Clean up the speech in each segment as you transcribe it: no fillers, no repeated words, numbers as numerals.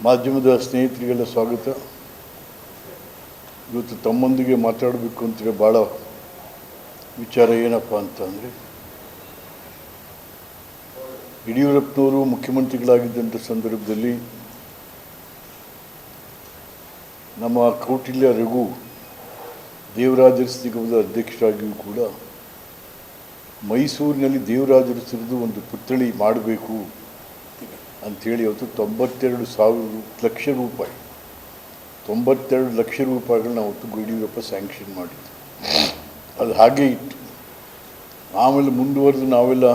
ಮಾಧ್ಯಮದ ಸ್ನೇಹಿತರಿಗೆಲ್ಲ ಸ್ವಾಗತ. ಇವತ್ತು ತಮ್ಮೊಂದಿಗೆ ಮಾತಾಡಬೇಕು ಅಂತೇಳಿ ಭಾಳ ವಿಚಾರ ಏನಪ್ಪ ಅಂತಂದರೆ, ಯಡಿಯೂರಪ್ಪನವರು ಮುಖ್ಯಮಂತ್ರಿಗಳಾಗಿದ್ದಂಥ ಸಂದರ್ಭದಲ್ಲಿ ನಮ್ಮ ಕೌಟಿಲ್ಯ ರಘು ದೇವರಾಜರಸ್ ನಿಗಮದ ಅಧ್ಯಕ್ಷರಾಗಿಯೂ ಕೂಡ ಮೈಸೂರಿನಲ್ಲಿ ದೇವರಾಜರಸರದು ಒಂದು ಪುತ್ಥಳಿ ಮಾಡಬೇಕು ಅಂಥೇಳಿ ಅವತ್ತು 92 ಲಕ್ಷ ರೂಪಾಯಿ 92 ಲಕ್ಷ ರೂಪಾಯಿಗಳನ್ನ ಅವತ್ತು ಯಡಿಯೂರಪ್ಪ ಸ್ಯಾಂಕ್ಷನ್ ಮಾಡಿದ್ದು. ಅದು ಹಾಗೇ ಇತ್ತು. ಆಮೇಲೆ ಮುಂದುವರೆದು ನಾವೆಲ್ಲ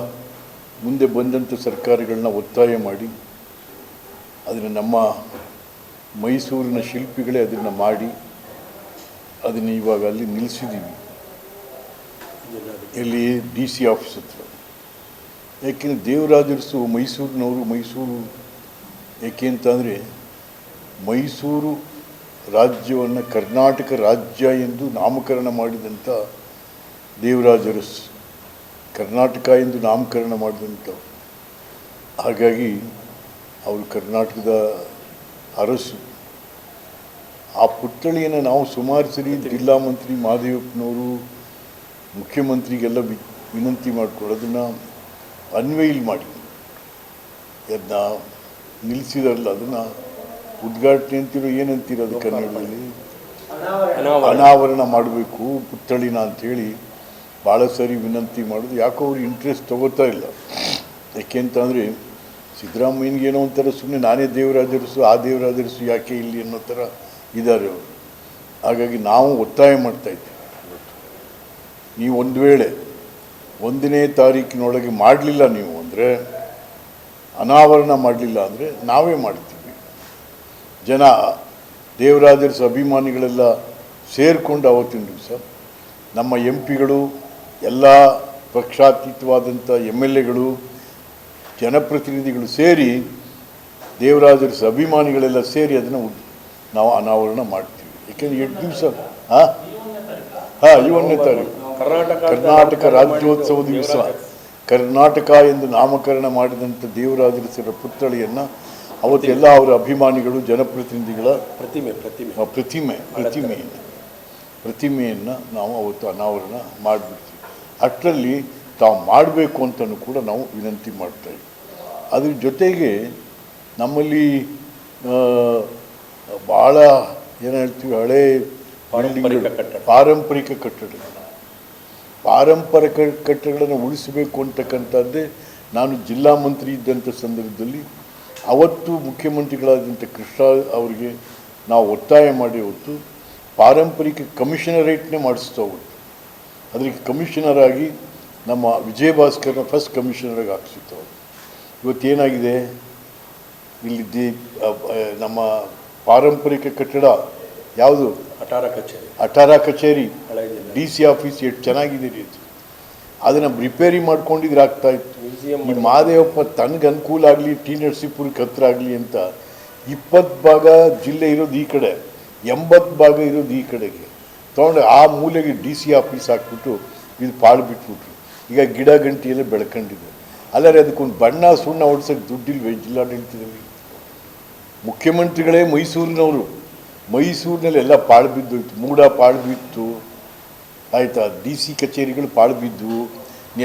ಮುಂದೆ ಬಂದಂಥ ಸರ್ಕಾರಗಳನ್ನ ಒತ್ತಾಯ ಮಾಡಿ ಅದನ್ನು ನಮ್ಮ ಮೈಸೂರಿನ ಶಿಲ್ಪಿಗಳೇ ಅದನ್ನು ಮಾಡಿ ಅದನ್ನು ಇವಾಗ ಅಲ್ಲಿ ನಿಲ್ಲಿಸಿದ್ದೀವಿ, ಇಲ್ಲಿ DC ಆಫೀಸ್ ಹತ್ರ. ಯಾಕೆಂದರೆ ದೇವರಾಜರಸು ಮೈಸೂರು ಏಕೆ ಅಂತಂದರೆ ಮೈಸೂರು ರಾಜ್ಯವನ್ನು ಕರ್ನಾಟಕ ರಾಜ್ಯ ಎಂದು ನಾಮಕರಣ ಮಾಡಿದಂಥ ದೇವರಾಜರಸ್, ಕರ್ನಾಟಕ ಎಂದು ನಾಮಕರಣ ಮಾಡಿದಂಥ, ಹಾಗಾಗಿ ಅವರು ಕರ್ನಾಟಕದ ಅರಸು. ಆ ಪುತ್ಥಳಿಯನ್ನು ನಾವು ಸುಮಾರು ಸರಿ ಜಿಲ್ಲಾ ಮಂತ್ರಿ ಮಹದೇವಪ್ಪನವರು ಮುಖ್ಯಮಂತ್ರಿಗೆಲ್ಲ ವಿನಂತಿ ಮಾಡಿಕೊಂಡು ಅದನ್ನು ಅನ್ವಯಿಲ್ ಮಾಡಿ ಅದನ್ನ ನಿಲ್ಲಿಸಿದಾರಲ್ಲ, ಅದನ್ನು ಉದ್ಘಾಟನೆ ಅಂತಿರೋ ಏನಂತೀರೋ ಅದು ಕನ್ನಡದಲ್ಲಿ ಅನಾವರಣ ಮಾಡಬೇಕು ಪುತ್ಥಳಿನ ಅಂಥೇಳಿ ಭಾಳ ಸರಿ ವಿನಂತಿ ಮಾಡೋದು. ಯಾಕೋ ಅವ್ರು ಇಂಟ್ರೆಸ್ಟ್ ತೊಗೋತಾ ಇಲ್ಲ. ಯಾಕೆಂತಂದರೆ ಸಿದ್ದರಾಮಯ್ಯನಿಗೆ ಏನೋ ಒಂಥರ ಸುಮ್ಮನೆ ನಾನೇ ದೇವರಾಜರಸು ಆ ದೇವರಾಜರಸು ಯಾಕೆ ಇಲ್ಲಿ ಅನ್ನೋ ಥರ ಇದ್ದಾರೆ ಅವರು. ಹಾಗಾಗಿ ನಾವು ಒತ್ತಾಯ ಮಾಡ್ತಾಯಿದ್ದೀವಿ, ನೀವು ಒಂದು ವೇಳೆ 1ನೇ ತಾರೀಕಿನೊಳಗೆ ಮಾಡಲಿಲ್ಲ ನೀವು ಅಂದರೆ, ಅನಾವರಣ ಮಾಡಲಿಲ್ಲ ಅಂದರೆ ನಾವೇ ಮಾಡ್ತೀವಿ. ಜನ ದೇವರಾಜರಸ್ ಅಭಿಮಾನಿಗಳೆಲ್ಲ ಸೇರಿಕೊಂಡು ಅವತ್ತಿನ ದಿವಸ ನಮ್ಮ MP ಗಳು, ಎಲ್ಲ ಪಕ್ಷಾತೀತವಾದಂಥ MLAಗಳು, ಜನಪ್ರತಿನಿಧಿಗಳು ಸೇರಿ, ದೇವರಾಜರಸ್ ಅಭಿಮಾನಿಗಳೆಲ್ಲ ಸೇರಿ ಅದನ್ನು ನಾವು ಅನಾವರಣ ಮಾಡ್ತೀವಿ. ಏಕೆಂದರೆ 8 ದಿವಸ ಈ 1ನೇ ತಾರೀಕು ಕರ್ನಾಟಕ ರಾಜ್ಯೋತ್ಸವ ದಿವಸ ಕರ್ನಾಟಕ ಎಂದು ನಾಮಕರಣ ಮಾಡಿದಂಥ ದೇವರಾಜರಸರ ಪುತ್ಥಳಿಯನ್ನು ಅವತ್ತೆಲ್ಲ ಅವರ ಅಭಿಮಾನಿಗಳು, ಜನಪ್ರತಿನಿಧಿಗಳ ಪ್ರತಿಮೆಯನ್ನು ನಾವು ಅವತ್ತು ಅನಾವರಣ ಮಾಡಿಬಿಡ್ತೀವಿ. ಅಷ್ಟರಲ್ಲಿ ತಾವು ಮಾಡಬೇಕು ಅಂತಲೂ ಕೂಡ ನಾವು ವಿನಂತಿ ಮಾಡ್ತಾಯಿದ್ವಿ. ಅದ್ರ ಜೊತೆಗೆ ನಮ್ಮಲ್ಲಿ ಭಾಳ ಏನು ಹೇಳ್ತೀವಿ, ಹಳೇ ಪಾರಂಪರಿಕ ಕಟ್ಟಡಗಳನ್ನು ಉಳಿಸಬೇಕು ಅಂತಕ್ಕಂಥದ್ದೇ ನಾನು ಜಿಲ್ಲಾ ಮಂತ್ರಿ ಇದ್ದಂಥ ಸಂದರ್ಭದಲ್ಲಿ ಅವತ್ತು ಮುಖ್ಯಮಂತ್ರಿಗಳಾದಂಥ ಕೃಷ್ಣ ಅವರಿಗೆ ನಾವು ಒತ್ತಾಯ ಮಾಡಿ ಅವತ್ತು ಪಾರಂಪರಿಕ ಕಮಿಷನರೇಟ್ನೇ ಮಾಡಿಸ್ತಾ ಹೋಗ್ತು. ಅದಕ್ಕೆ ಕಮಿಷನರ್ ಆಗಿ ನಮ್ಮ ವಿಜಯ ಭಾಸ್ಕರ್ನ ಫಸ್ಟ್ ಕಮಿಷನರಾಗಿ ಹಾಕ್ಸಿತ್ತು. ಇವತ್ತೇನಾಗಿದೆ, ಇಲ್ಲಿ ನಮ್ಮ ಪಾರಂಪರಿಕ ಕಟ್ಟಡ ಯಾವುದು, ಅಟಾರ ಕಚೇರಿ DC ಆಫೀಸ್ ಎಷ್ಟು ಚೆನ್ನಾಗಿದೆ ರೀ, ಅದನ್ನು ರಿಪೇರಿ ಮಾಡ್ಕೊಂಡಿದ್ರೆ ಆಗ್ತಾಯಿತ್ತು. ಈ ಮಹದೇವಪ್ಪ ತನಗೆ ಅನುಕೂಲ ಆಗಲಿ, T ನರಸೀಪುರಕ್ಕೆ ಹತ್ರ ಆಗಲಿ ಅಂತ 20 ಭಾಗ ಜಿಲ್ಲೆ ಇರೋದು ಈ ಕಡೆ, 80 ಭಾಗ ಇರೋದು ಈ ಕಡೆಗೆ ತೊಗೊಂಡು ಆ ಮೂಲೆಗೆ DC ಆಫೀಸ್ ಹಾಕ್ಬಿಟ್ಟು ಇದು ಪಾಳು ಬಿಟ್ಬಿಟ್ರು. ಈಗ ಗಿಡ ಗಂಟಿಯಲ್ಲೇ ಬೆಳ್ಕೊಂಡಿದೆ. ಅಲ್ಲರೆ ಅದಕ್ಕೊಂದು ಬಣ್ಣ ಸುಣ್ಣ ಹೊಡ್ಸೋಕ್ಕೆ ದುಡ್ಡಿಲ್ವೇ ಜಿಲ್ಲಾಡಳಿತದಲ್ಲಿ? ಮುಖ್ಯಮಂತ್ರಿಗಳೇ ಮೈಸೂರಿನವರು, ಮೈಸೂರಿನಲ್ಲಿ ಎಲ್ಲ ಪಾಳು ಬಿದ್ದೋಯ್ತು, ಮೂಡ ಪಾಳು ಬಿತ್ತು ಆಯಿತಾ, DC ಕಚೇರಿಗಳು ಪಾಳು ಬಿದ್ದವು,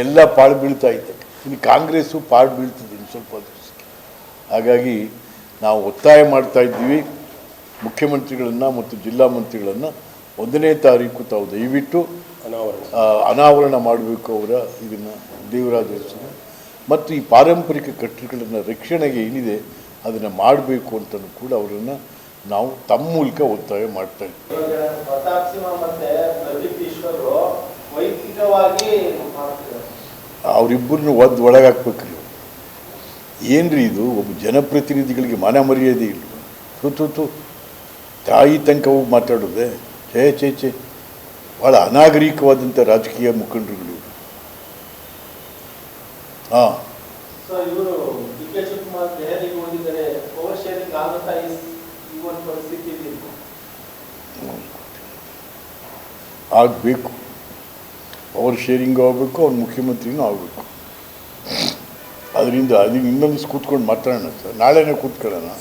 ಎಲ್ಲ ಪಾಳು ಬೀಳ್ತಾ ಇತ್ತು. ಇನ್ನು ಕಾಂಗ್ರೆಸ್ಸು ಪಾಳು ಬೀಳ್ತದೆ ಇನ್ನು ಸ್ವಲ್ಪ ದಿವಸಕ್ಕೆ. ಹಾಗಾಗಿ ನಾವು ಒತ್ತಾಯ ಮಾಡ್ತಾಯಿದ್ದೀವಿ ಮುಖ್ಯಮಂತ್ರಿಗಳನ್ನು ಮತ್ತು ಜಿಲ್ಲಾ ಮಂತ್ರಿಗಳನ್ನು, 1ನೇ ತಾರೀಕು ತಾವು ದಯವಿಟ್ಟು ಅನಾವರಣ ಮಾಡಬೇಕು ಅವರ ಇದನ್ನು ದೇವರಾಜರಸನ್ನು, ಮತ್ತು ಈ ಪಾರಂಪರಿಕ ಕಟ್ಟಡಗಳನ್ನು ರಕ್ಷಣೆಗೆ ಏನಿದೆ ಅದನ್ನು ಮಾಡಬೇಕು ಅಂತಲೂ ಕೂಡ ಅವರನ್ನು ನಾವು ತಮ್ಮ ಮೂಲಕ ಒತ್ತಾಯ ಮಾಡ್ತಾ ಇದ್ದೀವಿ. ಅವರಿಬ್ಬರನ್ನ ಒಳಗಾಕ್ಬೇಕ್ರಿ. ಏನ್ರಿ ಇದು, ಒಬ್ಬ ಜನಪ್ರತಿನಿಧಿಗಳಿಗೆ ಮಾನ ಮರ್ಯಾದೆ ಇಲ್ಲ. ತಾಯಿ ತನಕ ಹೋಗಿ ಮಾತಾಡೋದೆ ಛೇ ಭಾಳ ಅನಾಗರಿಕವಾದಂಥ ರಾಜಕೀಯ ಮುಖಂಡರುಗಳು. ಹಾಂ, ಆಗಬೇಕು, ಪವರ್ ಶೇರಿಂಗ್ ಆಗಬೇಕು, ಅವ್ನು ಮುಖ್ಯಮಂತ್ರಿನೂ ಆಗಬೇಕು. ಅದರಿಂದ ಇನ್ನೊಂದು ದಿವಸ ಕೂತ್ಕೊಂಡು ಮಾತಾಡೋಣ ಸರ್, ನಾಳೆನೇ ಕೂತ್ಕೊಳ್ಳೋಣ.